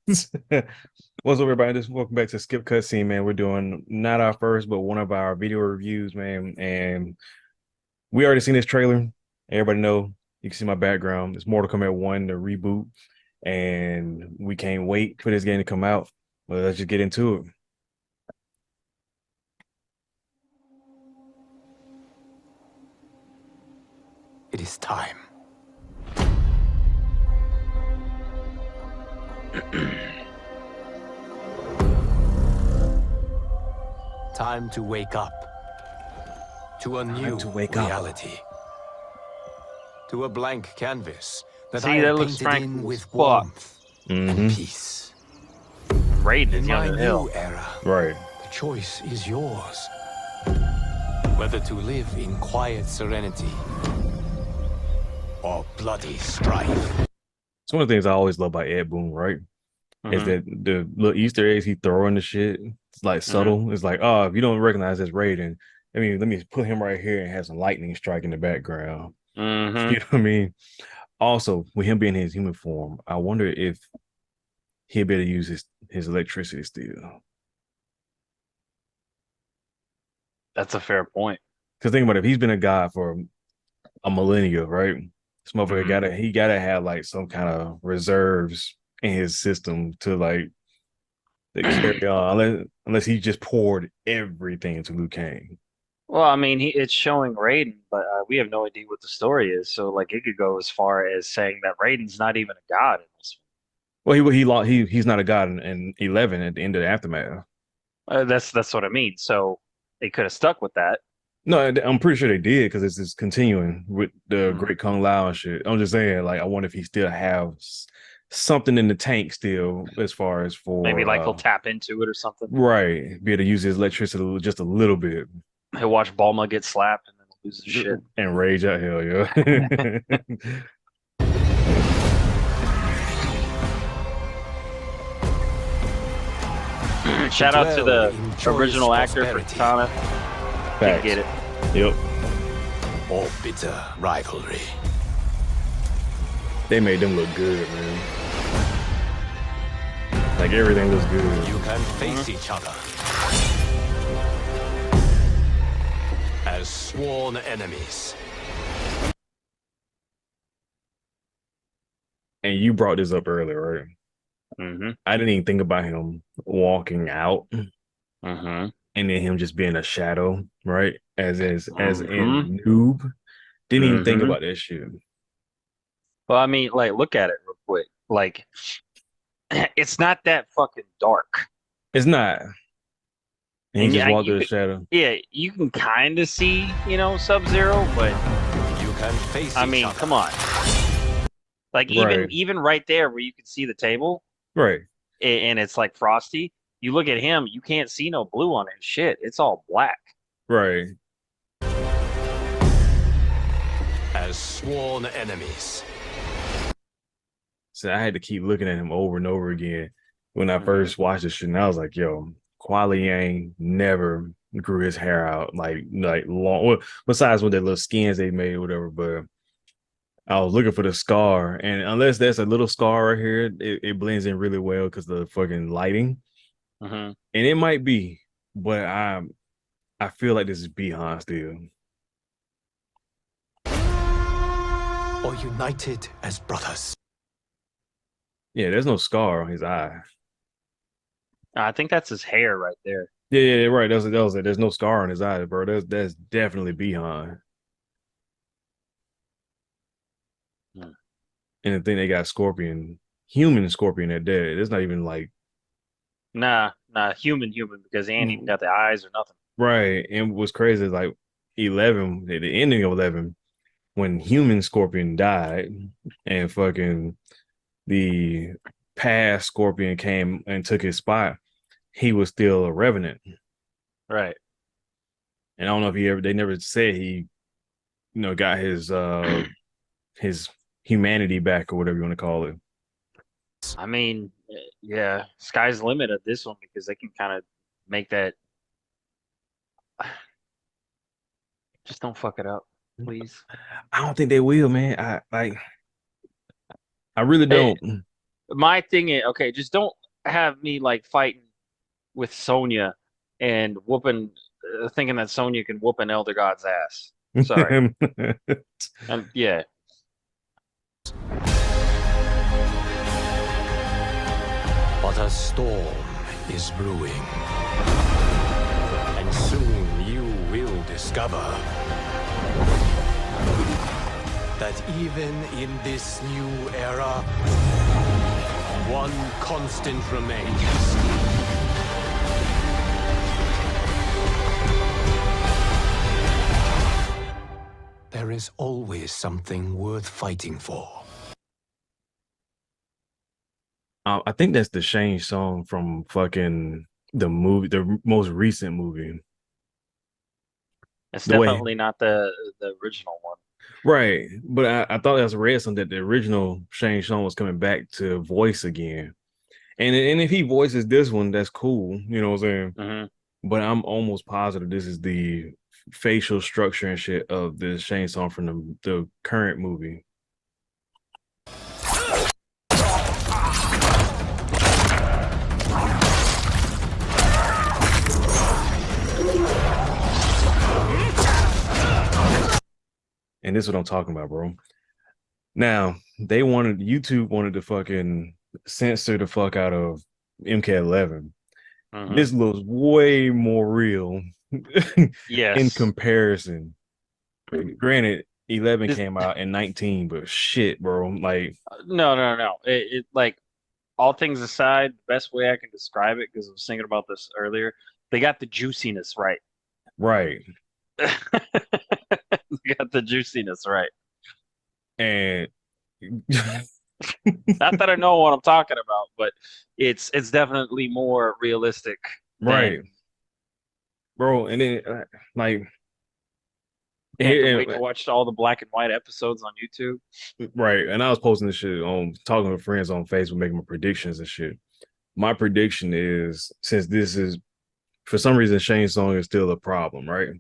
What's up, everybody? Just welcome back to Skip Cutscene, man. We're doing not our first, but one of our video reviews, man. And we already seen this trailer. Everybody know you can see my background. It's Mortal Kombat 1, the reboot, and we can't wait for this game to come out. Well, let's just get into it. It is time. Time to wake up to a new reality. To a blank canvas that I have painted in with warmth and peace. Raiden In is my young as new hell. era, Right. the choice is yours. Whether to live in quiet serenity or bloody strife. It's one of the things I always love about Ed Boon, right? Is that the little Easter eggs he throwing the shit. It's like subtle. It's like, oh, if you don't recognize this Raiden, I mean, let me put him right here and have some lightning strike in the background. You know what I mean? Also, with him being in his human form, I wonder if he'll be able to use his electricity still. That's a fair point. Because think about it, if he's been a god for a millennia, right? This motherfucker gotta have like some kind of reserves in his system to carry on, unless he just poured everything into Liu Kang. Well, I mean, it's showing Raiden, but we have no idea what the story is. So, like, it could go as far as saying that Raiden's not even a god in this Well, he's not a god in 11 at the end of the aftermath. one. That's what I mean. So, they could have stuck with that. No, I'm pretty sure they did because it's just continuing with the Great Kung Lao and shit. I'm just saying, like, I wonder if he still has something in the tank still, as far as Maybe for like he'll tap into it or something. right, be able to use his electricity just a little bit He'll watch Bulma get slapped and then lose his shit. and rage out. Hell yeah. Shout out to the original actor for Katana. Can't get it. Yep. Or bitter rivalry. They made them look good, man. Like everything looks good. You can face each other as sworn enemies. And you brought this up earlier, right? I didn't even think about him walking out and then him just being a shadow, right? As in noob. Didn't even think about that shit. Well, I mean, like, look at it real quick. Like, it's not that fucking dark. It's not. And he just walked through the shadow. Yeah, you can kind of see, Sub-Zero, but you can face. I mean, come on. Like even right there where you can see the table, right, and it's like frosty. You look at him, you can't see no blue on his shit. It's all black. Right. As sworn enemies. So I had to keep looking at him over and over again when I first watched this shit. And I was like, yo, Kuali Yang never grew his hair out like long. Well, besides with the little skins they made or whatever, but I was looking for the scar. And unless that's a little scar right here, it blends in really well because of the fucking lighting. And it might be, but I feel like this is Bihan still. Or united as brothers. Yeah, there's no scar on his eye. I think that's his hair right there. Yeah, right. That was it. There's no scar on his eye, bro. That's definitely Bihan. And the thing they got human Scorpion at dead. It's not even like nah, human because he ain't even got the eyes or nothing. Right. And what's crazy is like 11, the ending of 11, when human Scorpion died and fucking the past Scorpion came and took his spot, he was still a revenant. Right. And I don't know if they never said he, got his humanity back or whatever you want to call it. I mean, yeah, sky's the limit at this one because they can kind of make that. Just don't fuck it up, please. I don't think they will, man. I really don't. My thing is, okay, just don't have me like fighting with Sonya and whooping, thinking that Sonya can whoop an Elder God's ass. Sorry. And yeah, But a storm is brewing. And soon you will discover that even in this new era, one constant remains. There is always something worth fighting for. I think that's the Shane song from fucking the movie, the most recent movie. it's The way, definitely not the original one. right? But I thought I was read something that the original Shane Song was coming back to voice again, and if he voices this one, that's cool. You know what I'm saying? Hmm. But I'm almost positive this is the facial structure and shit of the Shane Song from the current movie. And this is what I'm talking about, bro. Now, YouTube wanted to fucking censor the fuck out of MK11. This looks way more real in Yes. comparison. Granted, 11 This, came out in 19, but shit, bro. Like, no. It like all things aside, the best way I can describe it, because I was thinking about this earlier, they got the juiciness right. right. They got the juiciness right. And Not that I know what I'm talking about, but it's definitely more realistic right, than. bro. And then like Can't here, wait to watch all the black and white episodes on YouTube. right. And I was posting this shit on talking with friends on Facebook, making my predictions and shit. My prediction is, since this is for some reason Shane's song is still a problem, right?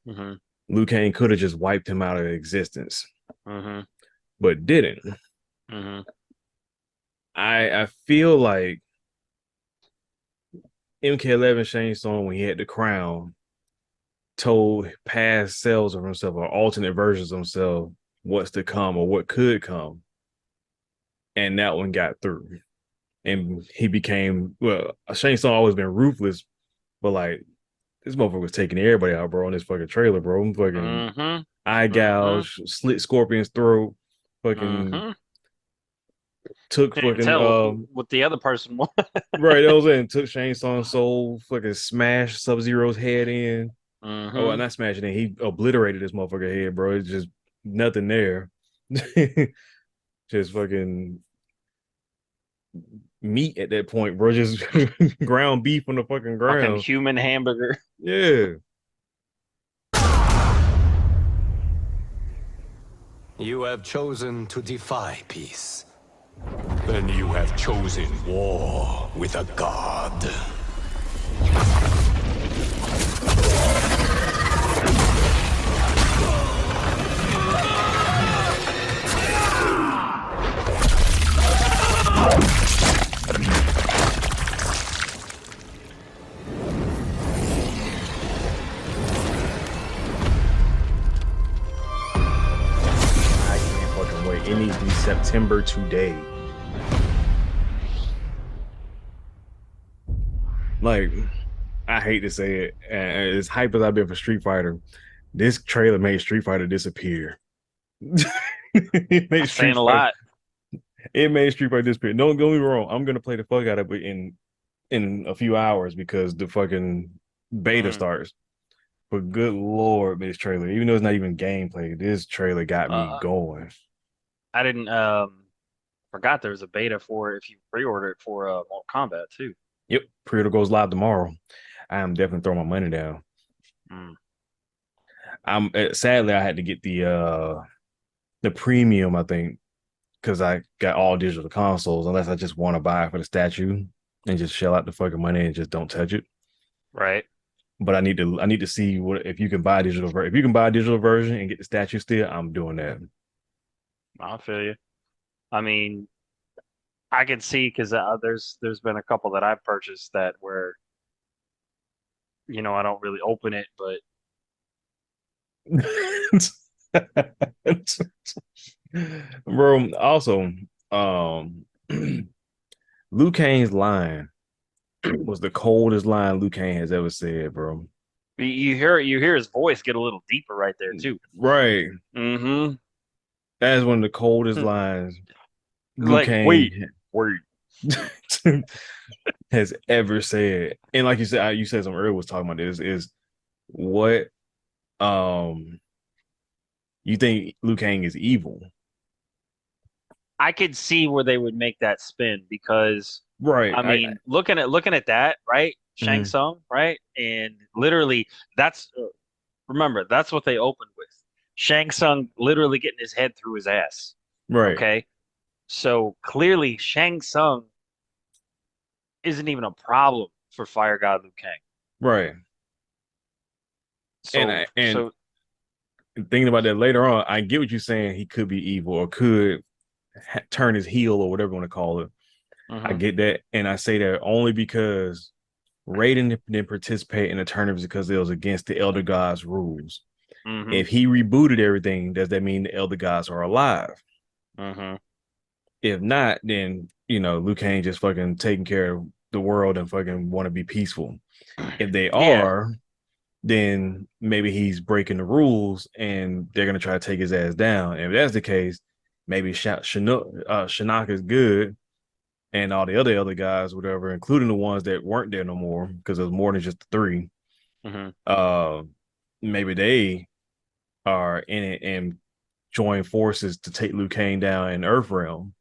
Hmm. Liu Kang could have just wiped him out of existence, Hmm. but didn't. Hmm. I feel like MK11 Shane's song, when he had the crown, told past selves of himself or alternate versions of himself what's to come or what could come. And that one got through. And he became, well, Shane's song always been ruthless, but like this motherfucker was taking everybody out, bro, in this fucking trailer, bro. Fucking Hmm. eye Hmm. gouge, slit Scorpion's throat, fucking Hmm. took Can't fucking tell what the other person was. right, that was it. And took Shane Song's soul, fucking smashed Sub Zero's head in. Oh, well, Hmm. not smashing it. He obliterated this motherfucker head, bro. It's just nothing there. Just fucking meat at that point, bro. Just ground beef on the fucking Fucking ground. human hamburger. Yeah. You have chosen to defy peace. Then you have chosen war with a god. I can't fucking wait. It needs to be September today. Like, I hate to say it, and as hype as I've been for Street Fighter, this trailer made Street Fighter disappear. It made That's saying Street a Fighter. lot. It made Street Fighter disappear. Don't get me wrong. I'm gonna play the fuck out of it in a few hours because the fucking beta Mm. starts. But good lord, this trailer, even though it's not even gameplay, this trailer got me Uh, going. I didn't forgot there was a beta for if you pre-order it for Mortal Kombat too. Yep, pre-order goes live tomorrow. I am definitely throwing my money down. Mm. I'm sadly I had to get the premium, I think, because I got all digital consoles, unless I just want to buy it for the statue and just shell out the fucking money and just don't touch it. Right. But I need to see what if you can buy a digital version. If you can buy a digital version and get the statue still, I'm doing that. I feel you. I mean, I can see because there's been a couple that I've purchased that where I don't really open it, but Bro, also, Liu Kang's line was the coldest line Liu Kang has ever said, bro. you hear his voice get a little deeper right there too. Right. Mm-hmm. That is one of the coldest lines Liu Like, Kang wait. has ever said. And like you said something earlier was talking about this is what you think Liu Kang is evil. I could see where they would make that spin because Right. I mean, looking at that, right? Shang Mhm. Tsung, right? And literally that's remember, that's what they opened with. Shang Tsung literally getting his head through his ass. Right. Okay? So clearly Shang Tsung isn't even a problem for Fire God Liu Kang. Right. So And so thinking about that later on, I get what you're saying. He could be evil or could turn his heel or whatever you want to call it. I mhm, get that. And I say that only because Raiden didn't participate in the tournaments because it was against the Elder Gods rules. mhm, If he rebooted everything, does that mean the Elder Gods are alive? mhm. If not, then Liu Kang just fucking taking care of the world and fucking want to be peaceful. If they Yeah. are, then maybe he's breaking the rules and they're gonna try to take his ass down. And if that's the case, maybe Shinnok is good, and all the other guys, whatever, including the ones that weren't there no more, because there's more than just the three. Mhm. Uh, maybe they are in it and join forces to take Liu Kang down in Earthrealm.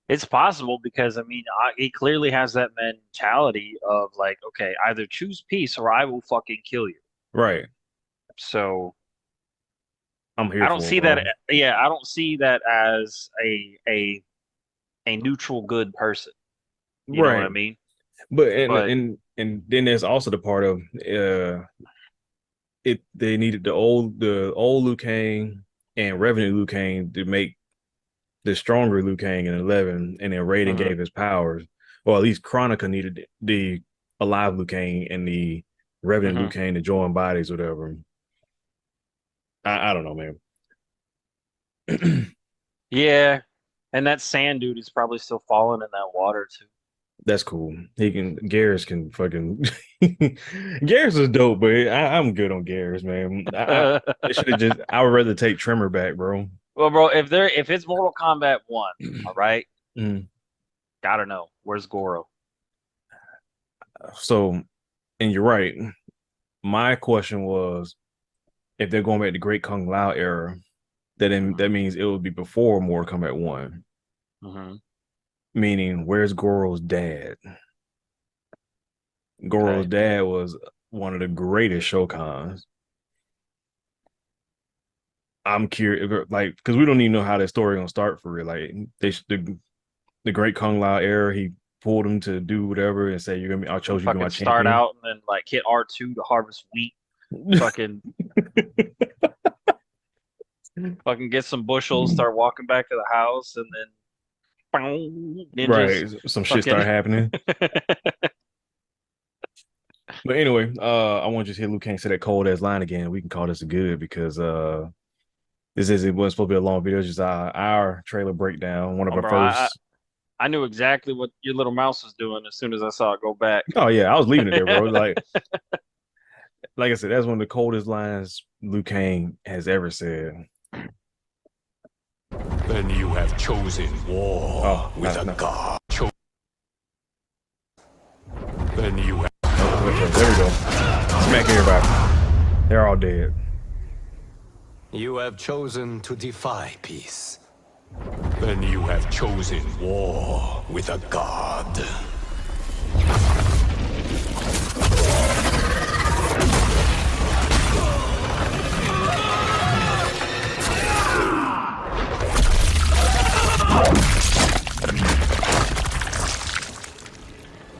It's possible because I mean, he clearly has that mentality of like, okay, either choose peace or I will fucking kill you. Right. So I'm here I don't for it, see that. bro. Yeah, I don't see that as a neutral good person. You know what I Right. mean? But But and then there's also the part of they needed the old Liu Kang and Revenant Liu Kang to make the stronger Liu Kang in 11, and then Raiden mhm. gave his powers. Or at least Chronica needed the alive Liu Kang and the Revenant Liu Mhm. Kang to join bodies, whatever. I don't know, man. Yeah, and that sand dude is probably still falling in that water too. That's cool. Garrus can fucking Garrus is dope, but I'm good on Garrus, man. They should have I would rather take Tremor back, bro. Well, bro, if it's Mortal Kombat 1, all right, Mm. gotta know where's Goro. So, and you're right. My question was if they're going back to Great Kung Lao era, that Mhm. means it would be before Mortal Kombat 1. Mhm. Meaning, where's Goro's dad? Goro's Okay. dad was one of the greatest Shokans. I'm curious, like, because we don't even know how that story gonna start for real. Like, the Great Kung Lao era, he pulled him to do whatever and say, I chose you to be my Fucking start champion." out and then like hit R2 to harvest wheat. Fucking fucking get some bushels, start walking back to the house, and then boom, ninjas Right, some shit fucking start happening. But anyway, I want to just hear Luke Kang say that cold ass line again. We can call this a good because it was supposed to be a long video. It's just our trailer breakdown. One of Oh, our bro, I first. I knew exactly what your little mouse was doing as soon as I saw it go back. Oh yeah, I was leaving it there, bro. Like I said, that's one of the coldest lines Luke Kang has ever said. Then you have chosen war Oh with no, a no, god. Then you have no, clip first. There we go. Smack everybody. They're all dead. chosen to defy peace. Then you have chosen war with a god.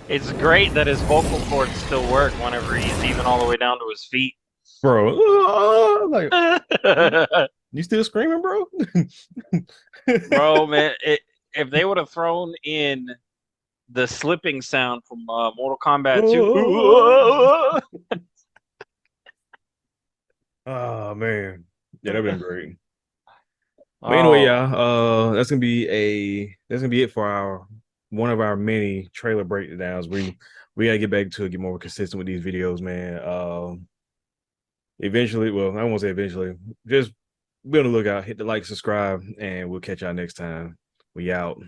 It's great that his vocal cords still work whenever he's even all the way down to his feet. Bro, like you still screaming, bro? Bro, man, if they would have thrown in the slipping sound from Mortal Kombat 2. Oh man, yeah, that'd been great. But anyway, Oh, y'all, that's gonna be it for our one of our many trailer breakdowns. We gotta get back to it, get more consistent with these videos, man. Eventually, well, I won't say eventually, just be on the lookout, hit the like, subscribe, and we'll catch y'all next time. We out.